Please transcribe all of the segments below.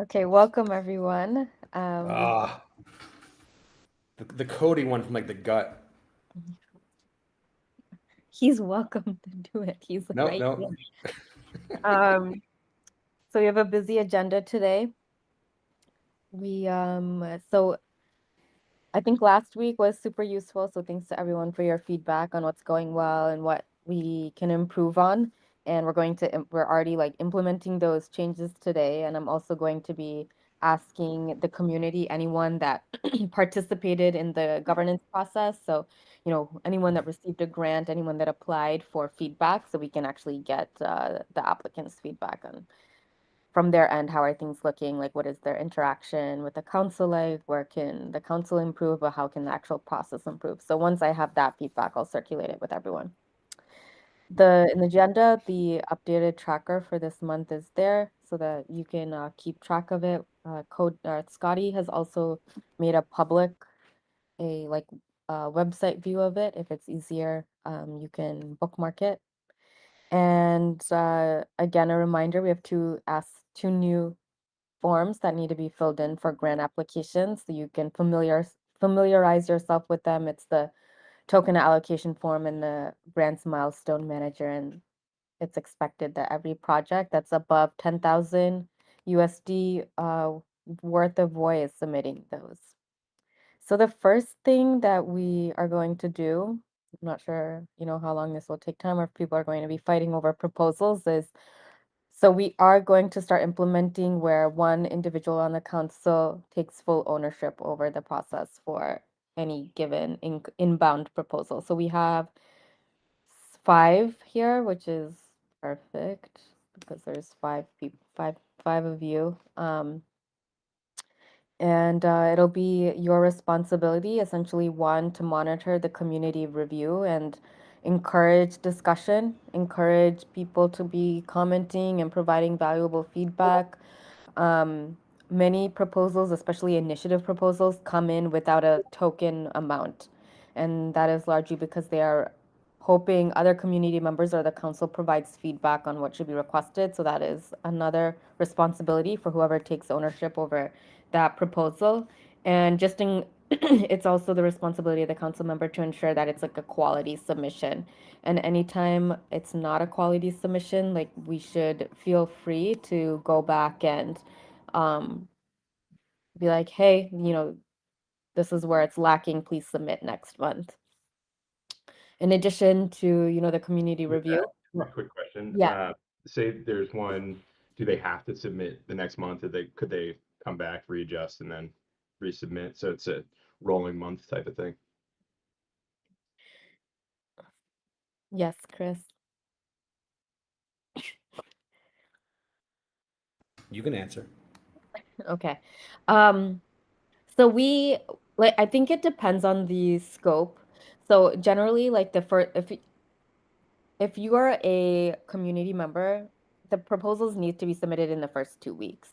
Okay, welcome everyone. Ah, the Cody one from like the gut. He's welcome to do it. He's No, right no. here. Um, so we have a busy agenda today. So I think last week was super useful. So thanks to everyone for your feedback on what's going well and what we can improve on. And we're already like implementing those changes today. And I'm also going to be asking the community, anyone that participated in the governance process. So, anyone that received a grant, anyone that applied for feedback, so we can actually get the applicant's feedback on from their end, how are things looking? Like, what is their interaction with the council like? Where can the council improve, or how can the actual process improve? So once I have that feedback, I'll circulate it with everyone. In the agenda, the updated tracker for this month is there so that you can keep track of it. Scotty has also made a public, a like website view of it. If it's easier, you can bookmark it. And again, a reminder, we have two new forms that need to be filled in for grant applications so you can familiarize yourself with them. It's the token allocation form and the grants milestone manager. And it's expected that every project that's above 10,000 USD worth of VOI is submitting those. So the first thing that we are going to do, I'm not sure, how long this will take time or if people are going to be fighting over proposals, is so we are going to start implementing where one individual on the council takes full ownership over the process for any given inbound proposal. So we have five here, which is perfect because there's five people, five of you. And it'll be your responsibility, essentially, one, to monitor the community review and encourage discussion, encourage people to be commenting and providing valuable feedback. Um, Many proposals, especially initiative proposals, come in without a token amount. And that is largely because they are hoping other community members or the council provides feedback on what should be requested. So that is another responsibility for whoever takes ownership over that proposal. And it's also the responsibility of the council member to ensure that it's like a quality submission. And anytime it's not a quality submission, like we should feel free to go back and um, be like, hey, this is where it's lacking, please submit next month. In addition to, the community With that, review. quick question. Yeah. Say there's one, do they have to submit the next month? Or could they come back, readjust, and then resubmit? So it's a rolling month type of thing. Yes, Chris. You can answer. Okay. Um, so I think it depends on the scope. So generally, like if you are a community member, the proposals need to be submitted in the first 2 weeks.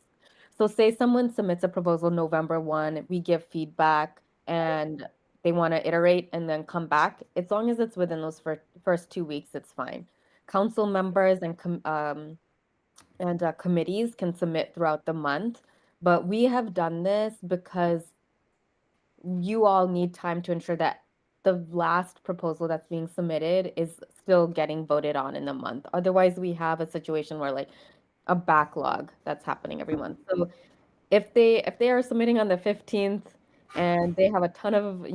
So say someone submits a proposal November 1, we give feedback and they want to iterate and then come back. As long as it's within those first 2 weeks, it's fine. Council members and committees can submit throughout the month, but we have done this because you all need time to ensure that the last proposal that's being submitted is still getting voted on in the month. Otherwise, we have a situation where like a backlog that's happening every month. So if they are submitting on the 15th and they have a ton of,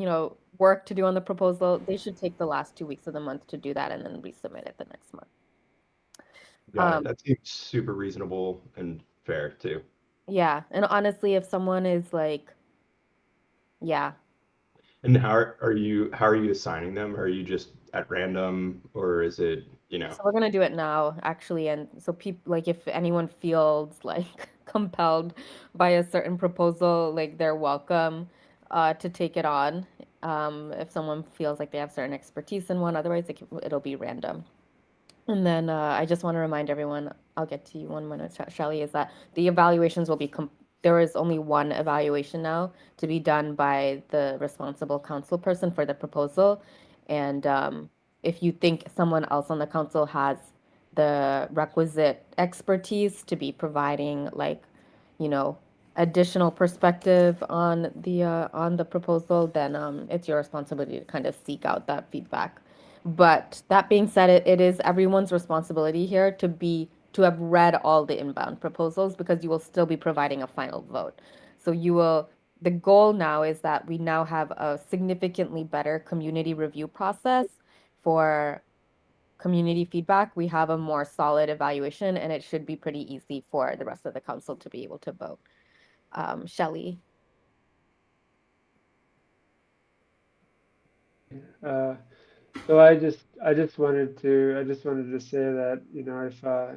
work to do on the proposal, they should take the last 2 weeks of the month to do that and then resubmit it the next month. Got it. Um, That seems super reasonable and fair too. yeah, and honestly, if someone is like, yeah. And how are you assigning them? Are you just at random, or is it, So we're gonna do it now, actually, and so people like if anyone feels like compelled by a certain proposal, like they're welcome to take it on. If someone feels like they have certain expertise in one, otherwise it'll be random. And then I just want to remind everyone, I'll get to you 1 minute, Shelley, is that the evaluations will be there is only one evaluation now to be done by the responsible council person for the proposal. And if you think someone else on the council has the requisite expertise to be providing like, additional perspective on the proposal, then it's your responsibility to kind of seek out that feedback. But that being said, it is everyone's responsibility here to have read all the inbound proposals because you will still be providing a final vote. So the goal now is that we now have a significantly better community review process for community feedback. We have a more solid evaluation, and it should be pretty easy for the rest of the council to be able to vote. Shelley. Uh, so I just wanted to say that,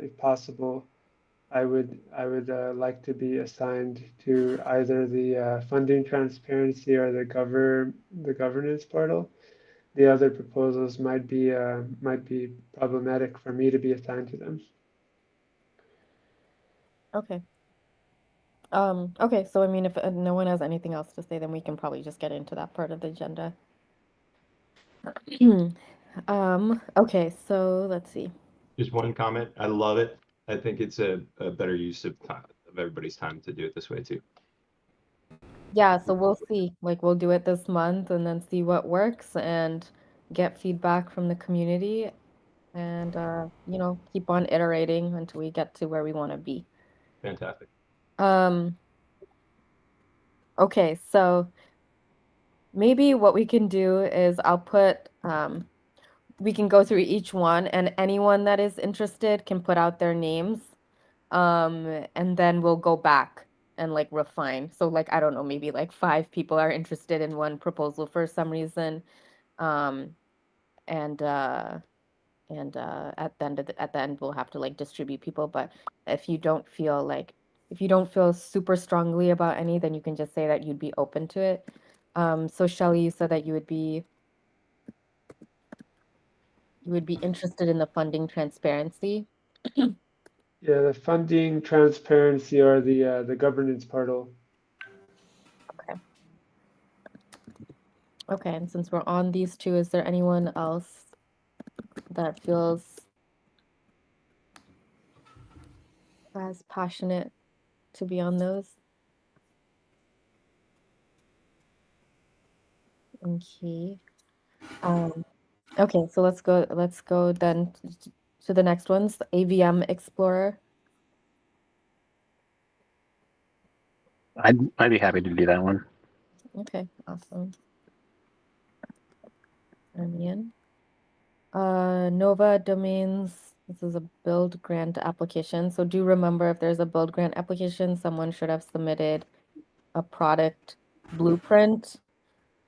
if possible, I would like to be assigned to either the funding transparency or the governance portal. The other proposals might be problematic for me to be assigned to them. Okay. Okay, so I mean, if no one has anything else to say, then we can probably just get into that part of the agenda. Okay, so let's see. Just one comment. I love it. I think it's a better use of time, of everybody's time to do it this way too. Yeah, so we'll see. Like, we'll do it this month and then see what works and get feedback from the community and, keep on iterating until we get to where we want to be. Fantastic. Okay, so maybe what we can do is we can go through each one, and anyone that is interested can put out their names. And then we'll go back and like refine. So like, I don't know, maybe like 5 people are interested in one proposal for some reason. Um, and at the end we'll have to like distribute people. But if you don't feel super strongly about any, then you can just say that you'd be open to it. So Shelley, you said that you would be interested in the funding transparency. Yeah, the funding transparency or the governance portal. Okay, and since we're on these two, is there anyone else that feels as passionate to be on those? Okay. Okay, so let's go then to the next ones, the AVM Explorer. I'd be happy to do that one. Okay, awesome. Ian. Nova Domains, this is a build grant application. So do remember, if there's a build grant application, someone should have submitted a product blueprint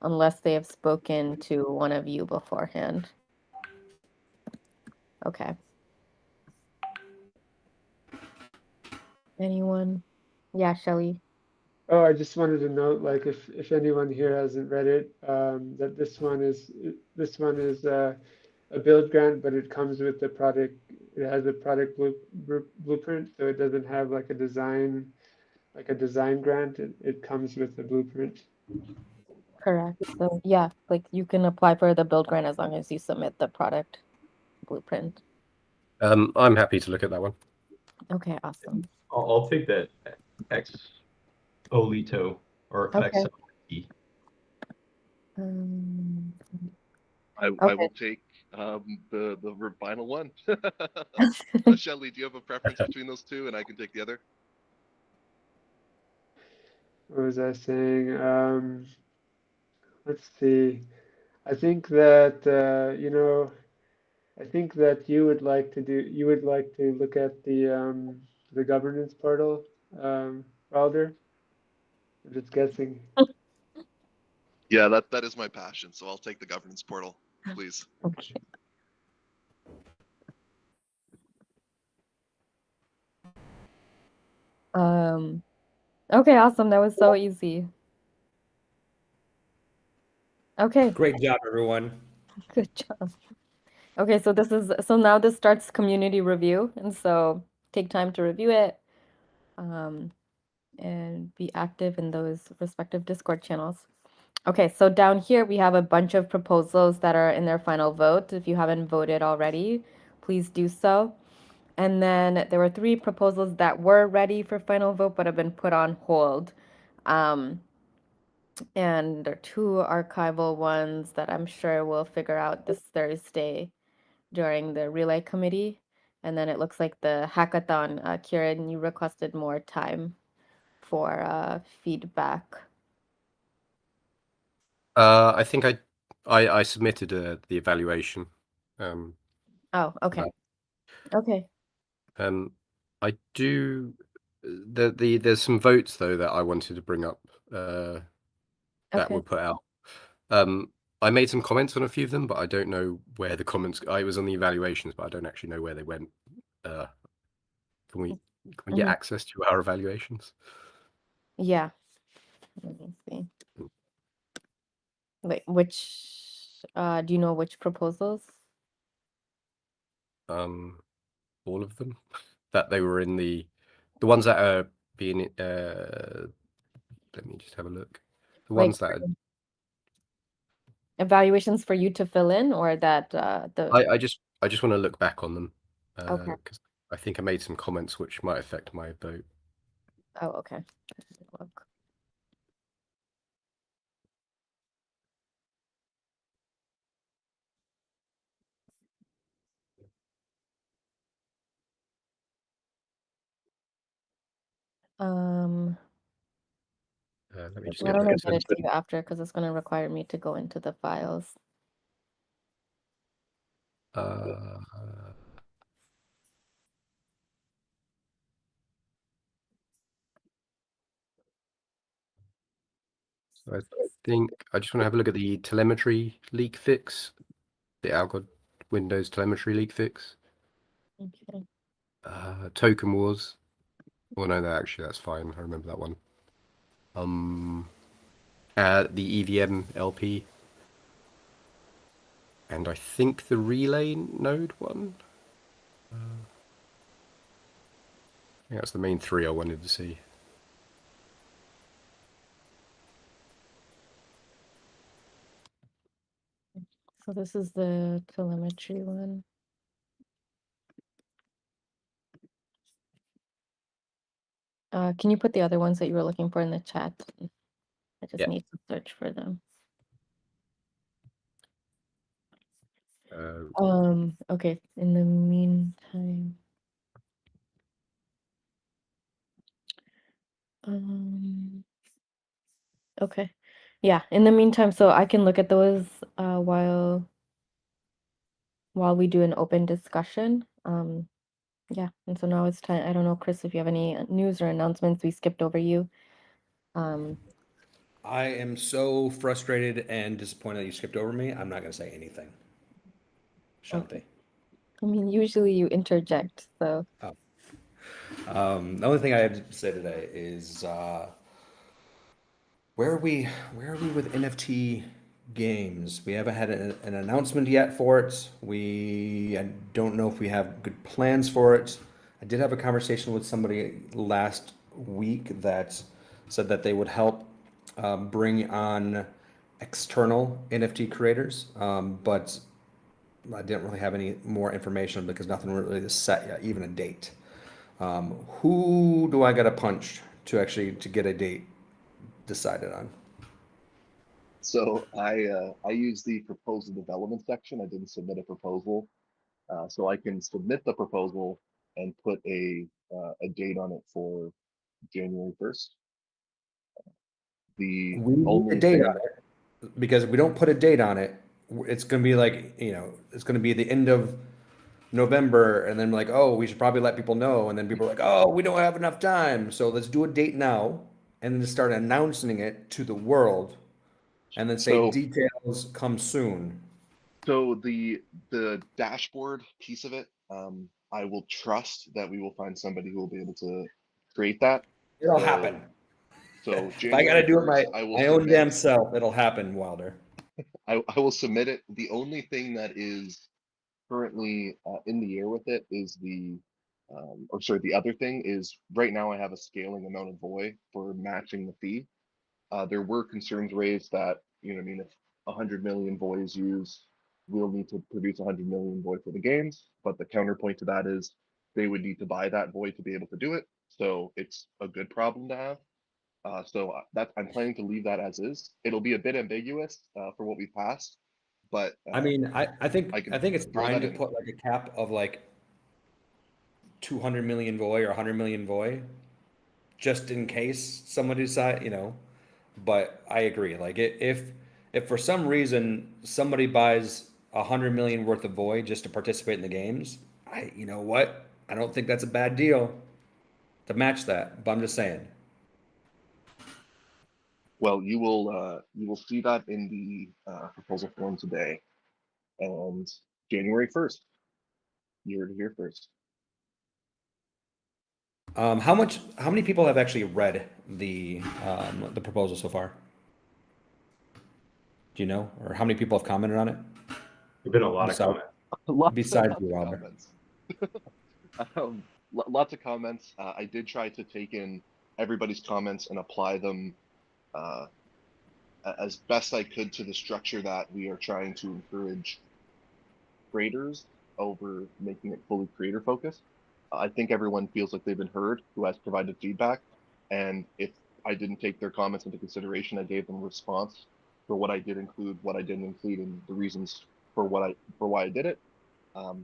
unless they have spoken to one of you beforehand. Okay. Anyone? Yeah, Shelley. Oh, I just wanted to note, like, if anyone here hasn't read it, that this one is a build grant, but it comes with the product. It has a product blueprint, so it doesn't have like a design grant. It comes with the blueprint. Correct. So yeah, like you can apply for the build grant as long as you submit the product blueprint. I'm happy to look at that one. Okay, awesome. I'll take that ex olito or Okay. ex. Um, I Okay. will take the final one. Shelley, do you have a preference between those two, and I can take the other? What was I saying? Let's see. I think that I think that you would like to look at the governance portal, Wilder. I'm just guessing. Yeah, that is my passion. So I'll take the governance portal, please. Okay. Okay, awesome. That was so easy. Okay, Great job, everyone. good job. Okay, so now this starts community review, and so take time to review it, and be active in those respective Discord channels. Okay, so down here we have a bunch of proposals that are in their final vote. If you haven't voted already, please do so. And then there were 3 proposals that were ready for final vote but have been put on hold. And there are 2 archival ones that I'm sure we'll figure out this Thursday during the relay committee. And then it looks like the hackathon, Kieran, you requested more time for feedback. I think I submitted the evaluation. Oh, okay. Okay. I do. There's some votes though that I wanted to bring up that Okay. were put out. I made some comments on a few of them, but I don't know where the comments. I was on the evaluations, but I don't actually know where they went. Can we get Mhm. access to our evaluations? Yeah. Let me see. Wait, which do you know which proposals? All of them that they were in the ones that are being. Let me just have a look. The Like ones that are, evaluations for you to fill in, or that the I just want to look back on them okay. because I think I made some comments which might affect my vote. Oh, okay. Look. Let me just Why get don't back I to get it. it to you after? Because it's going to require me to go into the files. So I think I just want to have a look at the telemetry leak fix, the Algod Windows telemetry leak fix, Okay. token wars. Well, no, that's fine. I remember that one. The EVM LP, and I think the relay node one. I think that's the main 3 I wanted to see. So this is the telemetry one. Can you put the other ones that you were looking for in the chat? I just Yeah. need to search for them. Okay. In the meantime, okay. Yeah, in the meantime, so I can look at those while we do an open discussion. Yeah, and so now it's time. I don't know, Chris, if you have any news or announcements. We skipped over you. I am so frustrated and disappointed that you skipped over me. I'm not going to say anything. Shanti. I mean, usually you interject, so The only thing I have to say today is where are we? Where are we with NFT games? We haven't had an announcement yet for it. I don't know if we have good plans for it. I did have a conversation with somebody last week that said that they would help bring on external NFT creators, but I didn't really have any more information because nothing really is set yet, even a date. Who do I got to punch to get a date decided on? So I use the proposal development section. I didn't submit a proposal, so I can submit the proposal and put a date on it for January 1st. The We need a only date on thing, it because if we don't put a date on it, it's going to be like, it's going to be the end of November, and then like, oh, we should probably let people know, and then people are like, oh, we don't have enough time, so let's do a date now, and then start announcing it to the world, and then say so details come soon. so the dashboard piece of it, I will trust that we will find somebody who will be able to create that. It'll So happen. so If I got to January do it 1st, I will my own submit. damn self, it'll happen, Wilder. I will submit it. The only thing that is currently in the air with it is the other thing is right now I have a scaling amount of VOI for matching the fee. There were concerns raised that, I mean, if 100 million VOI is used, we'll need to produce 100 million VOI for the games. But the counterpoint to that is they would need to buy that void to be able to do it. So it's a good problem to have. That I'm planning to leave that as is. It'll be a bit ambiguous for what we passed, but I mean, I think I can I think it's throw fine that to in. put like a cap of like 200 million VOI or 100 million VOI, just in case somebody decide, you know. But I agree. Like if for some reason somebody buys 100 million worth of VOI just to participate in the games, you know what? I don't think that's a bad deal to match that. But I'm just saying. Well, you will see that in the proposal form today, and January 1st. You heard it here first. How many people have actually read the proposal so far? Do you know, or how many people have commented on it? There've been a lot of Besides, comments. besides Lots you, of Robert. comments. Lots of comments. I did try to take in everybody's comments and apply them uh, as best I could to the structure that we are trying to encourage creators over making it fully creator focused. I think everyone feels like they've been heard who has provided feedback. And if I didn't take their comments into consideration, I gave them a response for what I did include, what I didn't include, and the reasons for why I did it. I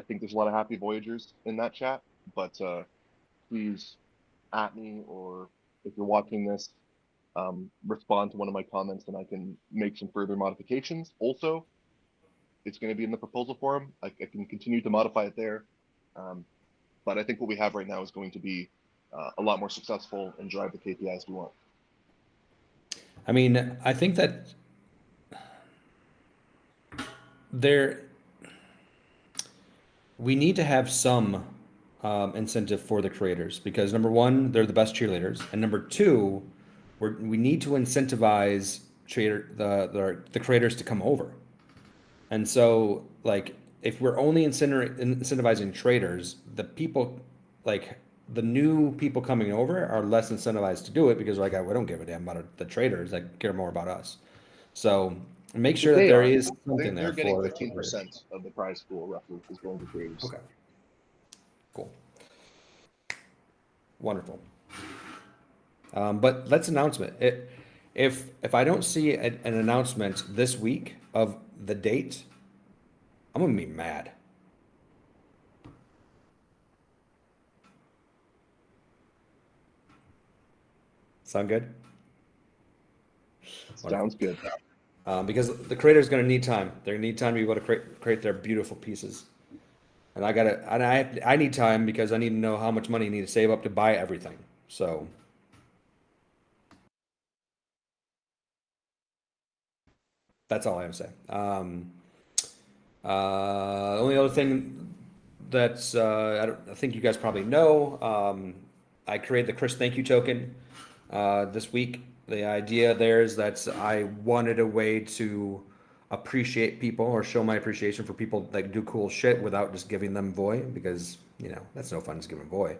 think there's a lot of happy Voyagers in that chat, but please at me, or if you're watching this, respond to one of my comments and I can make some further modifications. Also, it's going to be in the proposal form. I can continue to modify it there. But I think what we have right now is going to be a lot more successful and drive the KPIs we want. I mean, I think that there we need to have some incentive for the creators because number one, they're the best cheerleaders, and number two, we need to incentivize the creators to come over. And so, like, if we're only incentivizing traders, the people, like, the new people coming over are less incentivized to do it because, like, we don't give a damn about the traders. I care more about us. So make sure that They there are. is something They're there getting for the 15% creators. of the prize pool roughly is going to creators. Okay. Cool. Wonderful. But let's announcement. If I don't see an announcement this week of the date, I'm gonna be mad. Sound good? Sounds good. Because the creator's gonna need time. They're gonna need time to be able to create their beautiful pieces. And I need time because I need to know how much money I need to save up to buy everything. So that's all I have to say. Only other thing that's I think you guys probably know. I created the Chris thank you token this week. The idea there is that I wanted a way to appreciate people or show my appreciation for people that do cool shit without just giving them voy because you know that's no fun just giving voy.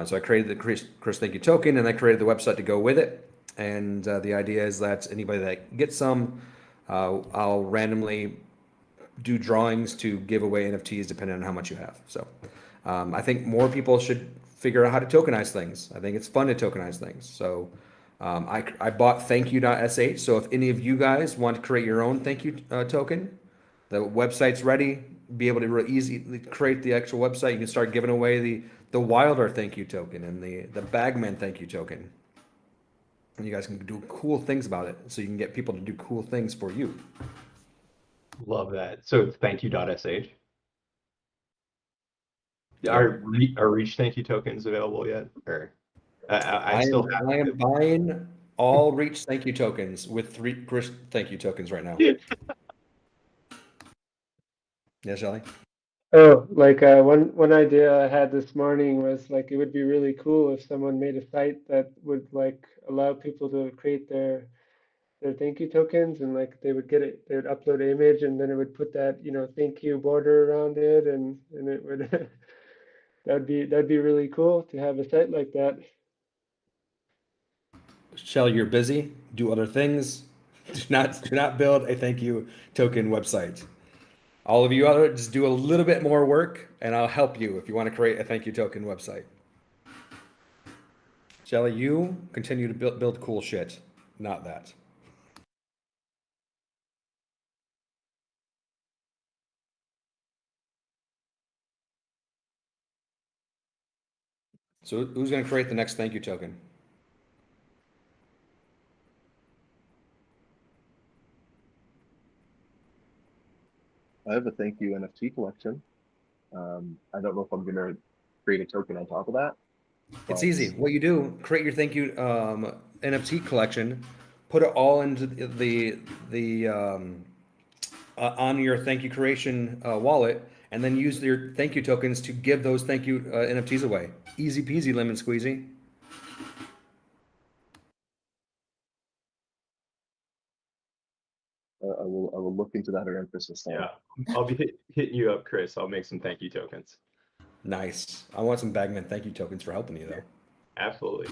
So I created the Chris thank you token and I created the website to go with it. And the idea is that anybody that gets some, I'll randomly do drawings to give away NFTs depending on how much you have. So I think more people should figure out how to tokenize things. I think it's fun to tokenize things. So I bought thankyou.sh. So if any of you guys want to create your own thank you token, the website's ready. Be able to really easily create the actual website. You can start giving away the Wilder thank you token and the Bagman thank you token. And you guys can do cool things about it. So you can get people to do cool things for you. Love that. So it's thankyou.sh. Yeah. Are Reach thank you tokens available yet? Or I still have I am buying all Reach thank you tokens with 3 Chris thank you tokens right now. Yeah, Shelly? Oh, like one idea I had this morning was like it would be really cool if someone made a site that would like allow people to create their thank you tokens and like they would upload an image and then it would put that, you know, thank you border around it and it would that'd be really cool to have a site like that. Shelly, you're busy. Do other things. Do not build a thank you token website. All of you other just do a little bit more work and I'll help you if you want to create a thank you token website. Shelly, you continue to build cool shit, not that. So who's going to create the next thank you token? I have a thank you NFT collection. I don't know if I'm gonna create a token on top of that, It's but easy. What you do, create your thank you NFT collection, put it all into the on your thank you creation wallet, and then use your thank you tokens to give those thank you NFTs away. Easy peasy, lemon squeezy. I will look into that or emphasis on. Yeah, I'll be hitting you up, Chris. I'll make some thank you tokens. Nice. I want some Bagman thank you tokens for helping you though. Absolutely.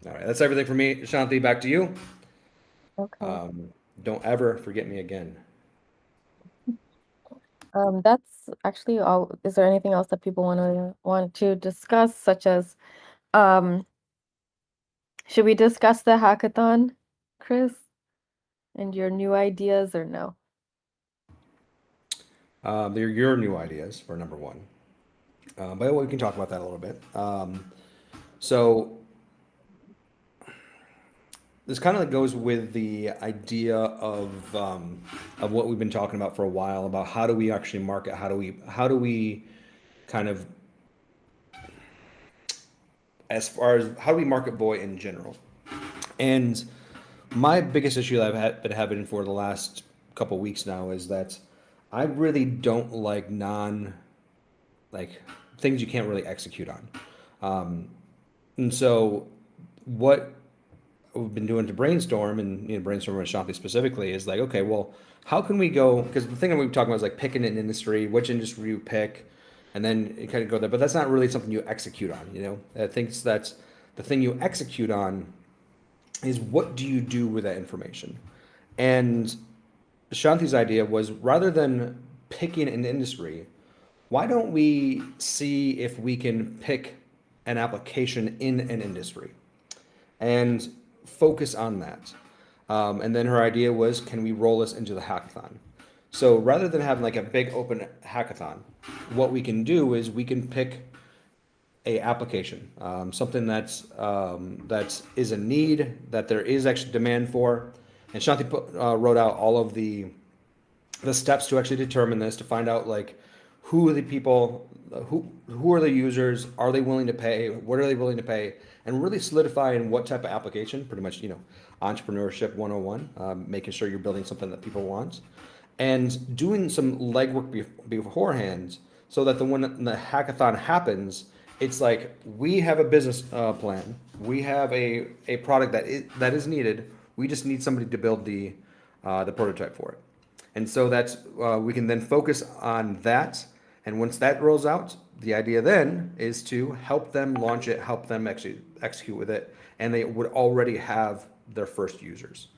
All right, that's everything for me. Shanti, back to you. Okay. Don't ever forget me again. That's actually all. Is there anything else that people want to discuss, such as, um, should we discuss the hackathon, Chris, and your new ideas, or no? They're your new ideas for number one. But we can talk about that a little bit. So this kind of goes with the idea of what we've been talking about for a while about how do we actually market, how do we kind of, as far as how do we market Boy in general. And my biggest issue that been having for the last couple weeks now is that I really don't like like things you can't really execute on. And so what we've been doing to brainstorm and brainstorm with Shanti specifically is like, okay, well, how can we go? Because the thing that we were talking about is like picking an industry, which industry you pick, and then you kind of go there. But that's not really something you execute on. I think that's the thing you execute on is what do you do with that information? And Shanti's idea was rather than picking an industry, why don't we see if we can pick an application in an industry and focus on that? And then her idea was, can we roll this into the hackathon? So rather than having like a big open hackathon, what we can do is we can pick a application, something that is a need that there is actually demand for. And Shanti wrote out all of the steps to actually determine this, to find out like who are the people, who are the users, are they willing to pay, what are they willing to pay, and really solidifying what type of application, pretty much, entrepreneurship 101, making sure you're building something that people want, and doing some legwork beforehand so that when the hackathon happens, it's like we have a business plan, we have a product that is needed, we just need somebody to build the prototype for it. And so that's we can then focus on that. And once that rolls out, the idea then is to help them launch it, help them actually execute with it, and they would already have their first users.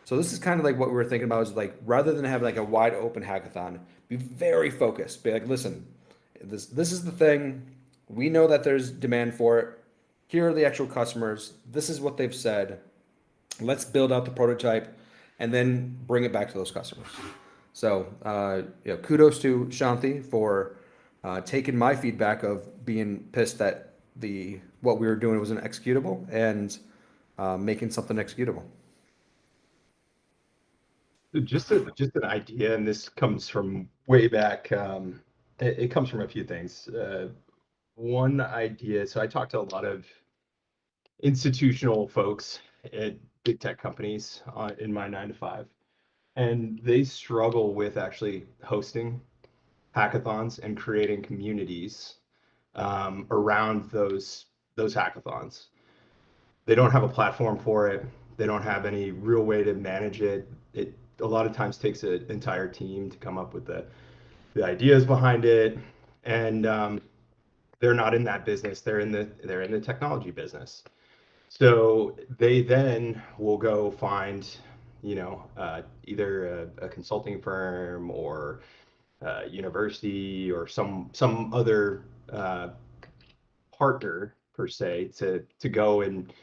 So this is kind of like what we were thinking about is like rather than have like a wide open hackathon, be very focused. Be like, listen, this is the thing. We know that there's demand for it. Here are the actual customers. This is what they've said. Let's build out the prototype and then bring it back to those customers. So, kudos to Shanti for taking my feedback of being pissed that what we were doing wasn't executable and making something executable. Just an idea, and this comes from way back. It comes from a few things. One idea. So I talked to a lot of institutional folks at big tech companies in my 9 to 5, and they struggle with actually hosting hackathons and creating communities around those hackathons. They don't have a platform for it. They don't have any real way to manage it. It a lot of times takes an entire team to come up with the ideas behind it, and they're not in that business. They're in the technology business. So they then will go find, either a consulting firm or university or some other partner per se to go and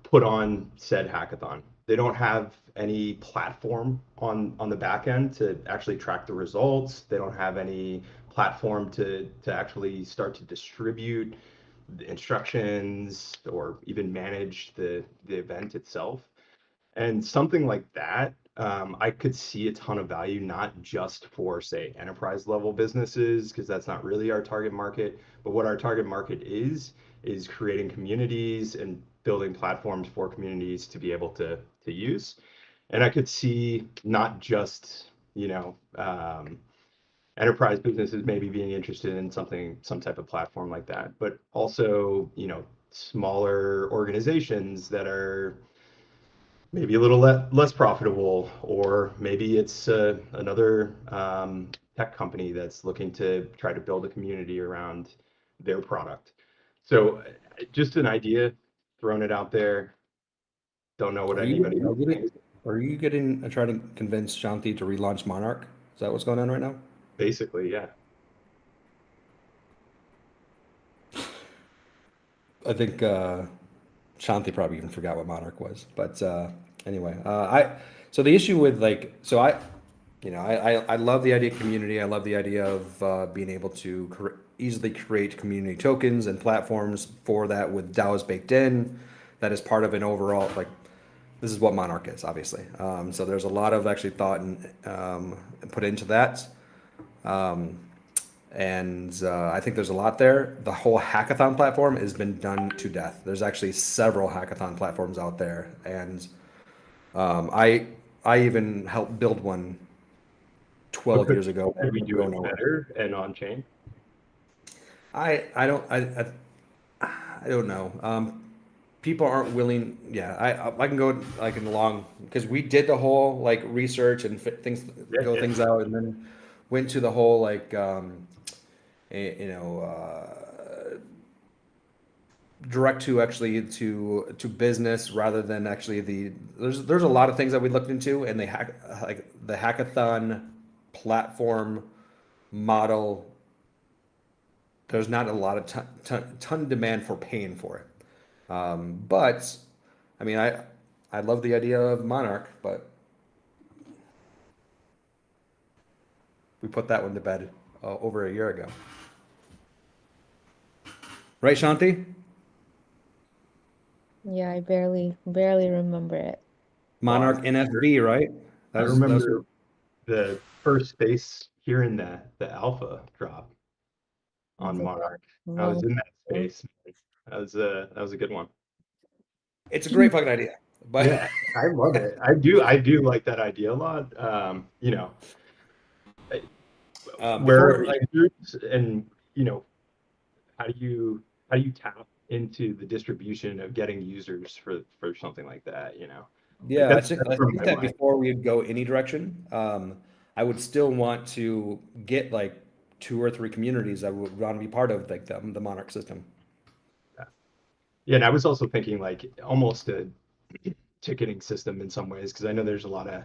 put on said hackathon. They don't have any platform on the back end to actually track the results. They don't have any platform to actually start to distribute the instructions or even manage the event itself. And something like that, I could see a ton of value, not just for, say, enterprise level businesses, because that's not really our target market, but what our target market is creating communities and building platforms for communities to be able to use. And I could see not just, enterprise businesses maybe being interested in some type of platform like that, but also, smaller organizations that are maybe a little less profitable, or maybe it's another tech company that's looking to try to build a community around their product. So just an idea, throwing it out there. Don't know what Are you anybody getting, else thinks. are you getting trying to convince Shanti to relaunch Monarch? Is that what's going on right now? Basically, yeah. I think Shanti probably even forgot what Monarch was. But anyway, so the issue with I love the idea of community. I love the idea of being able to easily create community tokens and platforms for that with DAOs baked in. That is part of an overall this is what Monarch is, obviously. So there's a lot of actually thought and put into that. I think there's a lot there. The whole hackathon platform has been done to death. There's actually several hackathon platforms out there, and I even helped build one 12 But years ago. could we do Go it nowhere. better and on chain? I don't I don't know. People aren't willing. Yeah, I can go like in the long because we did the whole research and Yeah. things out, and then went to the whole direct to actually to business rather than actually there's a lot of things that we looked into, and the hackathon platform model. There's not a lot of ton demand for paying for it. But I mean, I love the idea of Monarch, but we put that one to bed over a year ago. Right, Shanti? Yeah, I barely remember it. Monarch Well, NFV, right? I That was remember the first space hearing the alpha drop on It's a Monarch. I was long in that time. space. That was a good one. it's a great fucking idea. But Yeah, I love it. I do like that idea a lot. Where are before the users, and how do you tap into the distribution of getting users for something like that? Like yeah, that's I from think my that mind. before we'd go any direction, I would still want to get like 2 or 3 communities that would want to be part of the Monarch system. Yeah, and I was also thinking like almost a ticketing system in some ways, because I know there's a lot of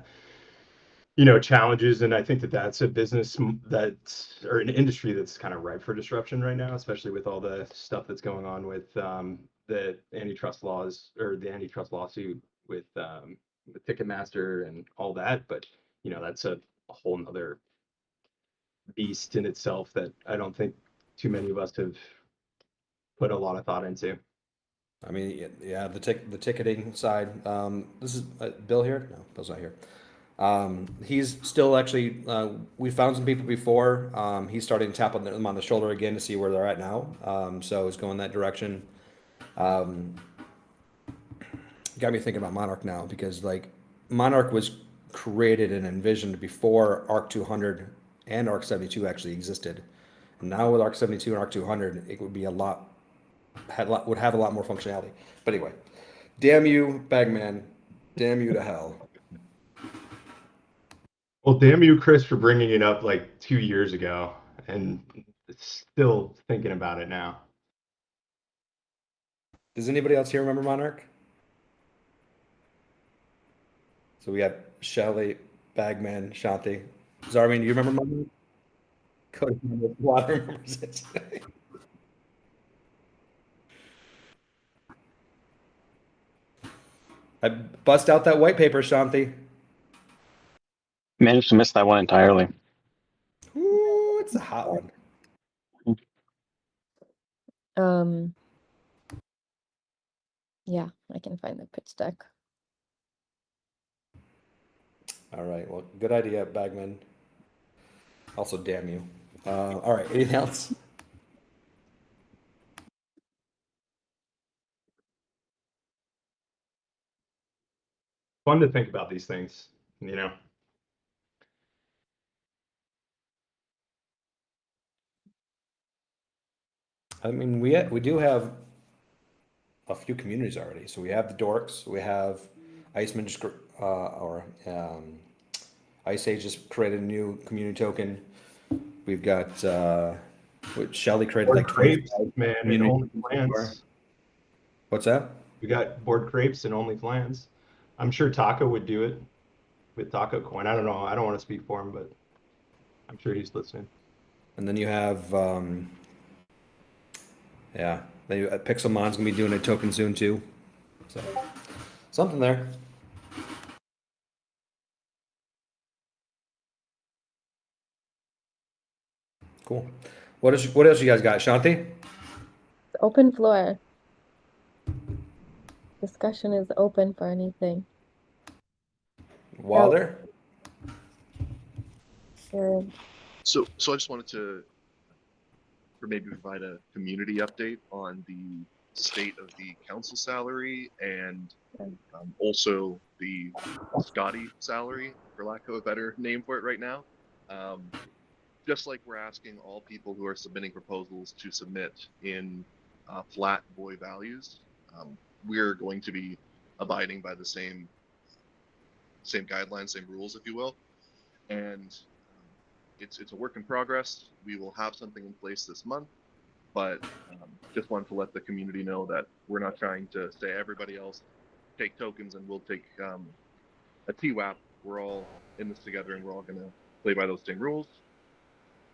challenges, and I think that's a business that's, or an industry that's kind of ripe for disruption right now, especially with all the stuff that's going on with the antitrust laws, or the antitrust lawsuit with Ticketmaster and all that. But that's a whole nother beast in itself that I don't think too many of us have put a lot of thought into. I mean, yeah, the ticketing side. This is Bill here? No, Bill's not here. He's still actually. We found some people before. He's starting to tap on them on the shoulder again to see where they're at now. So he's going that direction. Got me thinking about Monarch now because Monarch was created and envisioned before Arc 200 and Arc 72 actually existed. And now with Arc 72 and Arc 200, it would be would have a lot more functionality. But anyway, damn you, Bagman. Damn you to hell. Well, damn you, Chris, for bringing it up like 2 years ago and still thinking about it now. Does anybody else here remember Monarch? So we have Shelly, Bagman, Shanti. Zarmin, do you remember Monarch? Cody Water remembers it. I bust out that white paper, Shanti. Managed to miss that one entirely. Ooh, it's a hot one. Um, yeah, I can find the pitch deck. All right, well, good idea, Bagman. Also, damn you. All right, anything else? Fun to think about these things, you know. I mean, we do have a few communities already. So we have the Dorks, we have Iceman just Ice Age just created a new community token. We've got what Shelly created Board like crepes, 25 man, and community only tokens so far. plans. What's that? We got board crepes and only plans. I'm sure Taco would do it with Taco Coin. I don't know. I don't want to speak for him, but I'm sure he's listening. And then you have yeah, Pixelmon's gonna be doing a token soon too. So something there. Cool. What else you guys got, Shanti? Open floor. Discussion is open for anything. Wilder? Good. So I just wanted to, or maybe provide a community update on the state of the council salary and also the Scotty salary, for lack of a better name for it right now. Just like we're asking all people who are submitting proposals to submit in flat boy values, we're going to be abiding by the same guidelines, same rules, if you will. And it's a work in progress. We will have something in place this month, but just wanted to let the community know that we're not trying to say everybody else take tokens and we'll take a TWAP. We're all in this together and we're all going to play by those same rules.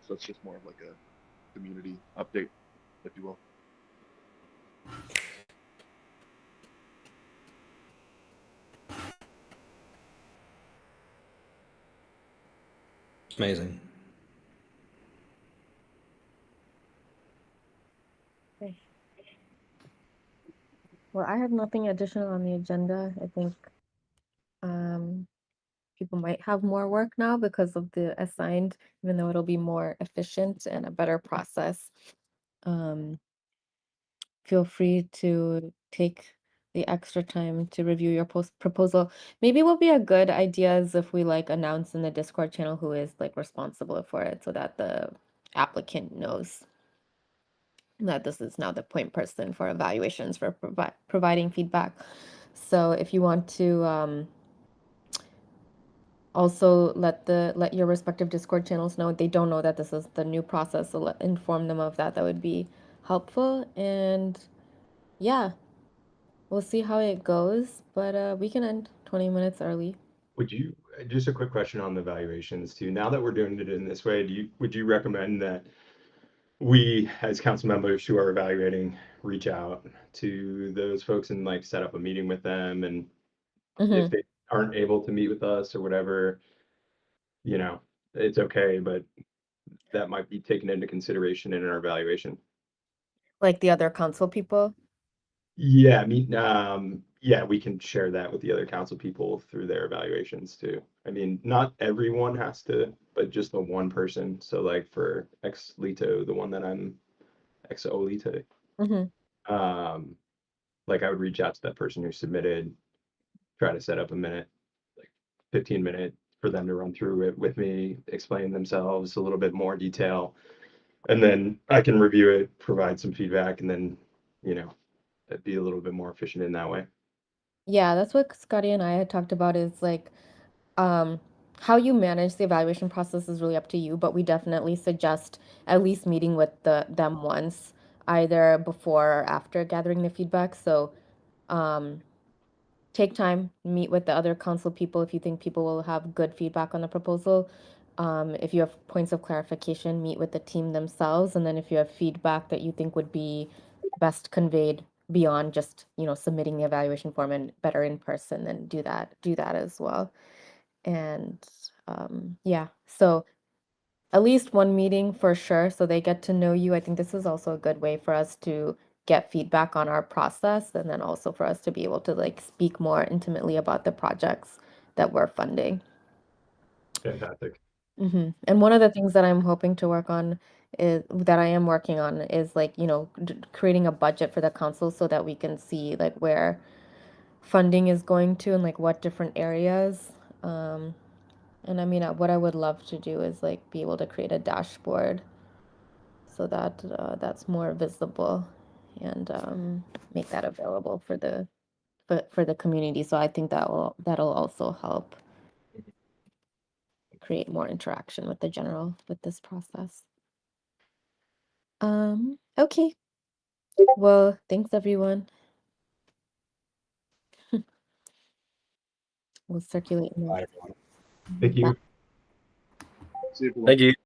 So it's just more of like a community update, if you will. Amazing. Okay. Well, I have nothing additional on the agenda. I think people might have more work now because of the assigned, even though it'll be more efficient and a better process. Feel free to take the extra time to review your proposal. Maybe what would be a good idea is if we like announce in the Discord channel who is like responsible for it so that the applicant knows that this is now the point person for evaluations for providing feedback. So if you want to also let your respective Discord channels know they don't know that this is the new process, so inform them of that. That would be helpful. And yeah, we'll see how it goes, but we can end 20 minutes early. Would you, just a quick question on the valuations too. Now that we're doing it in this way, would you recommend that we, as council members who are evaluating, reach out to those folks and like set up a meeting with them? And if they aren't able to meet with us or whatever, you know, it's okay, but that might be taken into consideration in our evaluation. Like the other council people? Yeah, I mean, yeah, we can share that with the other council people through their evaluations too. I mean, not everyone has to, but just the one person. So like for ex Lito, the one that I'm ex Olito, like I would reach out to that person who submitted, try to set up a minute, like 15-minute for them to run through it with me, explain themselves a little bit more detail. And then I can review it, provide some feedback, and then, you know, it'd be a little bit more efficient in that way. Yeah, that's what Scotty and I had talked about is like how you manage the evaluation process is really up to you, but we definitely suggest at least meeting with them once, either before or after gathering the feedback. So take time, meet with the other council people if you think people will have good feedback on the proposal. If you have points of clarification, meet with the team themselves, and then if you have feedback that you think would be best conveyed beyond just, submitting the evaluation form and better in person, then do that as well. And yeah, so at least one meeting for sure, so they get to know you. I think this is also a good way for us to get feedback on our process, and then also for us to be able to like speak more intimately about the projects that we're funding. Fantastic. And one of the things that I'm hoping to work on is that I am working on is like, creating a budget for the council so that we can see like where funding is going to and like what different areas. And I mean, what I would love to do is like be able to create a dashboard so that that's more visible and make that available for the community. So I think that'll also help create more interaction with this process. Okay. Well, thanks everyone. We'll circulate more. Bye, everyone. Thank you. See you, everyone. Thank you.